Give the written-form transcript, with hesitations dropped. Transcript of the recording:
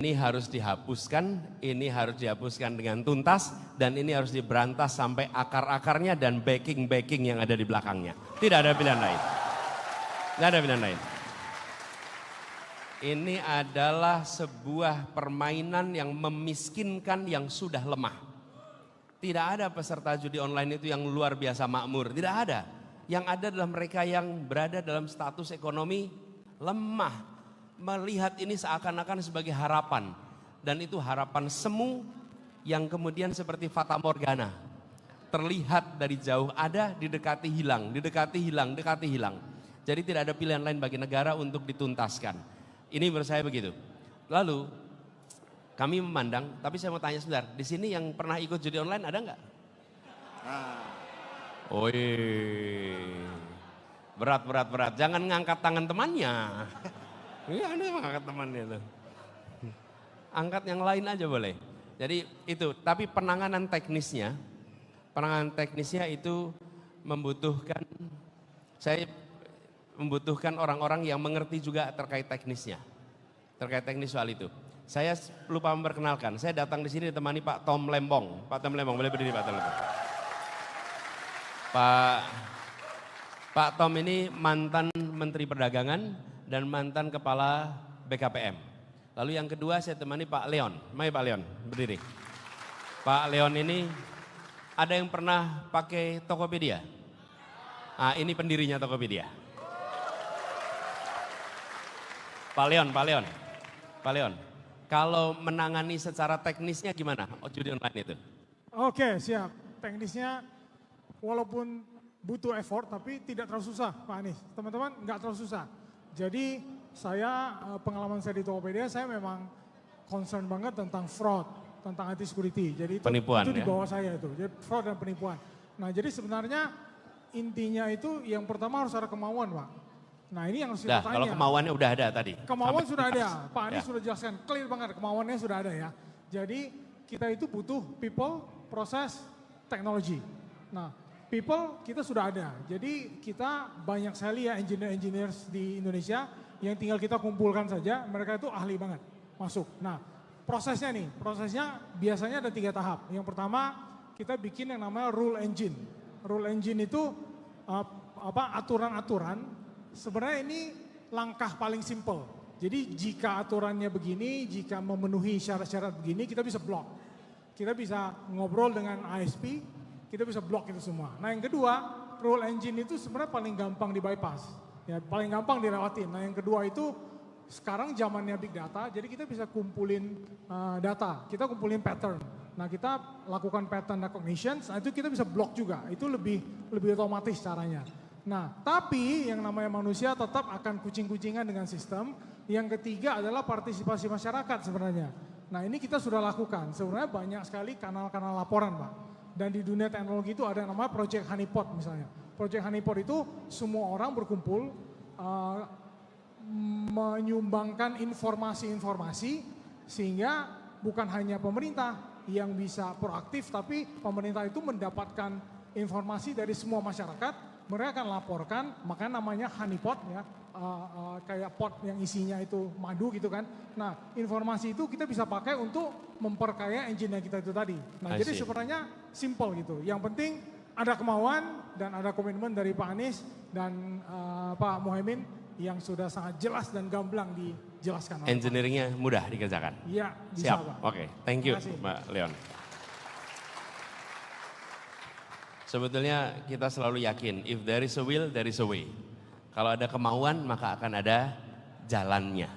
Ini harus dihapuskan dengan tuntas, dan ini harus diberantas sampai akar-akarnya dan backing-backing yang ada di belakangnya. Tidak ada pilihan lain. Tidak ada pilihan lain. Ini adalah sebuah permainan yang memiskinkan yang sudah lemah. Tidak ada peserta judi online itu yang luar biasa makmur, tidak ada. Yang ada adalah mereka yang berada dalam status ekonomi lemah. Melihat ini seakan-akan sebagai harapan. Dan itu harapan semu yang kemudian seperti fata morgana. Terlihat dari jauh ada, didekati hilang, didekati hilang, dekati hilang. Jadi tidak ada pilihan lain bagi negara untuk dituntaskan. Ini menurut saya begitu. Lalu kami memandang, tapi saya mau tanya sebentar. Di sini yang pernah ikut judi online ada nggak? Berat. Jangan ngangkat tangan temannya. Iya, Anda angkat temannya tuh. Angkat yang lain aja boleh. Jadi itu, tapi penanganan teknisnya itu membutuhkan orang-orang yang mengerti juga terkait teknisnya. Terkait teknis soal itu. Saya lupa memperkenalkan, saya datang di sini ditemani Pak Tom Lembong. Pak Tom Lembong, boleh berdiri Pak Tom Lembong. Pak Tom ini mantan Menteri Perdagangan dan mantan Kepala BKPM. Lalu yang kedua saya temani Pak Leon. Mari Pak Leon, berdiri. Pak Leon ini ada yang pernah pakai Tokopedia? Ah, ini pendirinya Tokopedia. Pak Leon. Kalau menangani secara teknisnya gimana judi online itu? Oke, siap. Teknisnya walaupun butuh effort tapi tidak terlalu susah Pak Anies. Teman-teman nggak terlalu susah. Jadi pengalaman saya di Tokopedia, saya memang concern banget tentang fraud, tentang anti security. Jadi itu di bawah saya itu, jadi fraud dan penipuan. Nah jadi sebenarnya intinya itu yang pertama harus ada kemauan Pak. Nah ini yang harus kita tanya. Kalau kemauannya udah ada tadi. Kemauan sudah ada, Pak Anies sudah jelaskan, clear banget kemauannya sudah ada ya. Jadi kita itu butuh people, proses, teknologi. Nah people kita sudah ada, jadi kita banyak sekali ya engineers di Indonesia yang tinggal kita kumpulkan saja, mereka itu ahli banget masuk. Nah prosesnya biasanya ada 3 tahap. Yang pertama kita bikin yang namanya rule engine. Rule engine itu aturan-aturan, sebenarnya ini langkah paling simple. Jadi jika aturannya begini, jika memenuhi syarat-syarat begini, kita bisa block. Kita bisa ngobrol dengan ISP, kita bisa blok itu semua. Nah yang kedua, rule engine itu sebenarnya paling gampang di bypass. Ya, paling gampang dilewatin. Nah yang kedua itu sekarang zamannya big data, jadi kita bisa kumpulin data, kita kumpulin pattern. Nah kita lakukan pattern recognition, nah itu kita bisa blok juga, itu lebih otomatis caranya. Nah tapi yang namanya manusia tetap akan kucing-kucingan dengan sistem. Yang ketiga adalah partisipasi masyarakat sebenarnya. Nah ini kita sudah lakukan, sebenarnya banyak sekali kanal-kanal laporan Pak. Dan di dunia teknologi itu ada yang namanya Project Honeypot misalnya. Project Honeypot itu semua orang berkumpul menyumbangkan informasi-informasi sehingga bukan hanya pemerintah yang bisa proaktif, tapi pemerintah itu mendapatkan informasi dari semua masyarakat, mereka akan laporkan, makanya namanya honeypot ya, kayak pot yang isinya itu madu gitu kan. Nah informasi itu kita bisa pakai untuk memperkaya engine yang kita itu tadi. Nah jadi sebenarnya simple gitu, yang penting ada kemauan dan ada komitmen dari Pak Anies dan Pak Muhaimin yang sudah sangat jelas dan gamblang dijelaskan. Engineeringnya mudah dikerjakan? Iya bisa Pak. Oke, thank you Pak Leon. Sebetulnya kita selalu yakin, if there is a will, there is a way. Kalau ada kemauan, maka akan ada jalannya.